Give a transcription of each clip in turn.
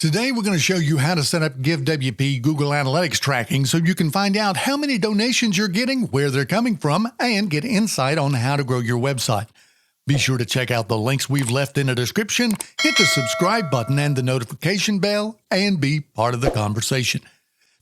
Today, we're going to show you how to set up GiveWP Google Analytics tracking so you can find out how many donations you're getting, where they're coming from, and get insight on how to grow your website. Be sure to check out the links we've left in the description, hit the subscribe button and the notification bell, and be part of the conversation.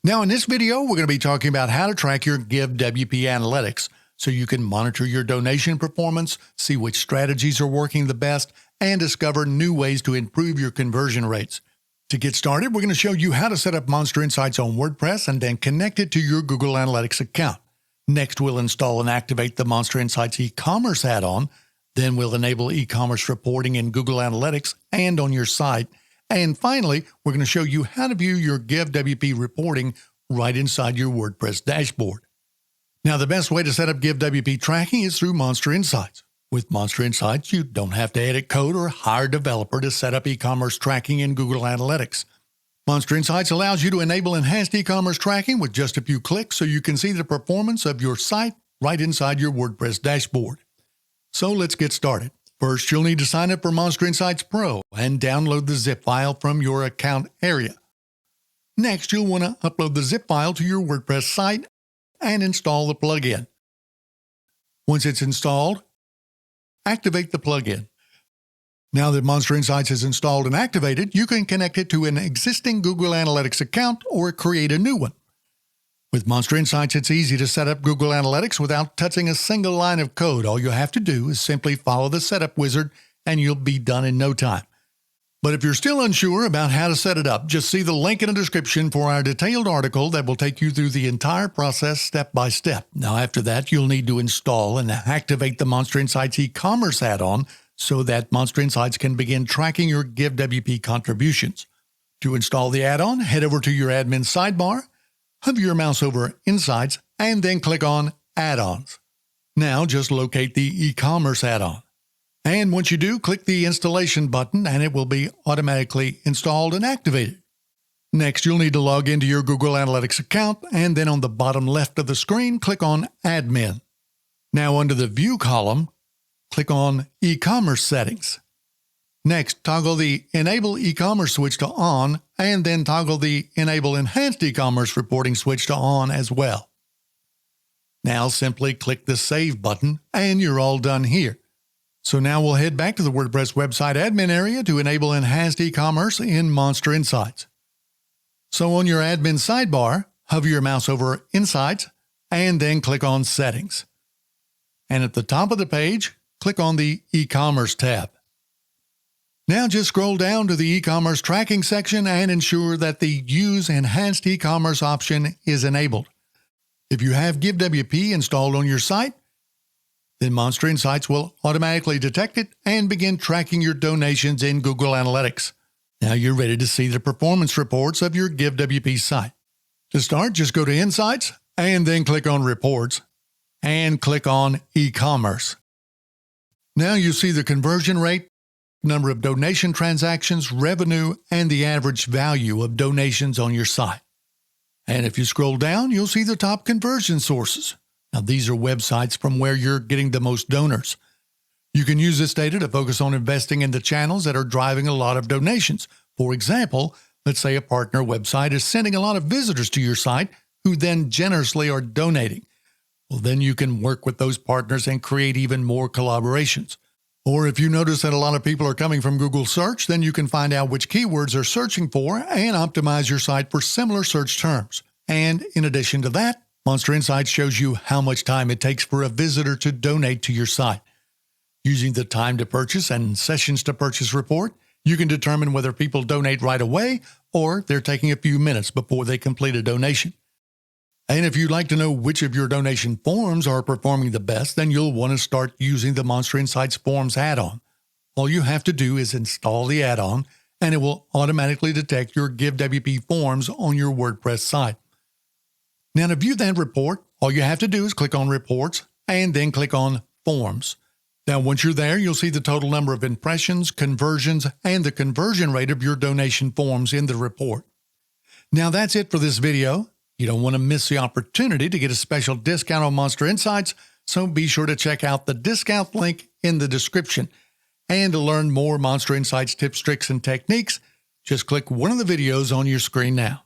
Now, in this video, we're going to be talking about how to track your GiveWP analytics so you can monitor your donation performance, see which strategies are working the best, and discover new ways to improve your conversion rates. To get started, we're going to show you how to set up MonsterInsights on WordPress and then connect it to your Google Analytics account. Next, we'll install and activate the MonsterInsights eCommerce add-on. Then we'll enable eCommerce reporting in Google Analytics and on your site. And finally, we're going to show you how to view your GiveWP reporting right inside your WordPress dashboard. Now, the best way to set up GiveWP tracking is through MonsterInsights. With MonsterInsights, you don't have to edit code or hire a developer to set up e-commerce tracking in Google Analytics. MonsterInsights allows you to enable enhanced e-commerce tracking with just a few clicks so you can see the performance of your site right inside your WordPress dashboard. So let's get started. First, you'll need to sign up for MonsterInsights Pro and download the zip file from your account area. Next, you'll want to upload the zip file to your WordPress site and install the plugin. Once it's installed, activate the plugin. Now that MonsterInsights is installed and activated, you can connect it to an existing Google Analytics account or create a new one. With MonsterInsights, it's easy to set up Google Analytics without touching a single line of code. All you have to do is simply follow the setup wizard and you'll be done in no time. But if you're still unsure about how to set it up, just see the link in the description for our detailed article that will take you through the entire process step by step. Now, after that, you'll need to install and activate the MonsterInsights eCommerce add-on so that MonsterInsights can begin tracking your GiveWP contributions. To install the add-on, head over to your admin sidebar, hover your mouse over Insights, and then click on Add-ons. Now, just locate the eCommerce add-on. And once you do, click the installation button and it will be automatically installed and activated. Next, you'll need to log into your Google Analytics account and then on the bottom left of the screen, click on Admin. Now under the View column, click on eCommerce Settings. Next, toggle the Enable eCommerce switch to On and then toggle the Enable Enhanced eCommerce Reporting switch to On as well. Now simply click the Save button and you're all done here. So now we'll head back to the WordPress website admin area to enable enhanced e-commerce in MonsterInsights. So on your admin sidebar, hover your mouse over Insights and then click on Settings. And at the top of the page, click on the e-commerce tab. Now just scroll down to the e-commerce tracking section and ensure that the Use Enhanced e-commerce option is enabled. If you have GiveWP installed on your site, then MonsterInsights will automatically detect it and begin tracking your donations in Google Analytics. Now you're ready to see the performance reports of your GiveWP site. To start, just go to Insights and then click on Reports and click on eCommerce. Now you see the conversion rate, number of donation transactions, revenue, and the average value of donations on your site. And if you scroll down, you'll see the top conversion sources. Now, these are websites from where you're getting the most donors. You can use this data to focus on investing in the channels that are driving a lot of donations. For example, let's say a partner website is sending a lot of visitors to your site who then generously are donating. Well, then you can work with those partners and create even more collaborations. Or if you notice that a lot of people are coming from Google search, then you can find out which keywords they're searching for and optimize your site for similar search terms. And in addition to that, MonsterInsights shows you how much time it takes for a visitor to donate to your site. Using the time to purchase and sessions to purchase report, you can determine whether people donate right away or they're taking a few minutes before they complete a donation. And if you'd like to know which of your donation forms are performing the best, then you'll want to start using the MonsterInsights Forms add-on. All you have to do is install the add-on and it will automatically detect your GiveWP forms on your WordPress site. Now, to view that report, all you have to do is click on Reports and then click on Forms. Now, once you're there, you'll see the total number of impressions, conversions, and the conversion rate of your donation forms in the report. Now, that's it for this video. You don't want to miss the opportunity to get a special discount on MonsterInsights, so be sure to check out the discount link in the description. And to learn more MonsterInsights tips, tricks, and techniques, Just click one of the videos on your screen now.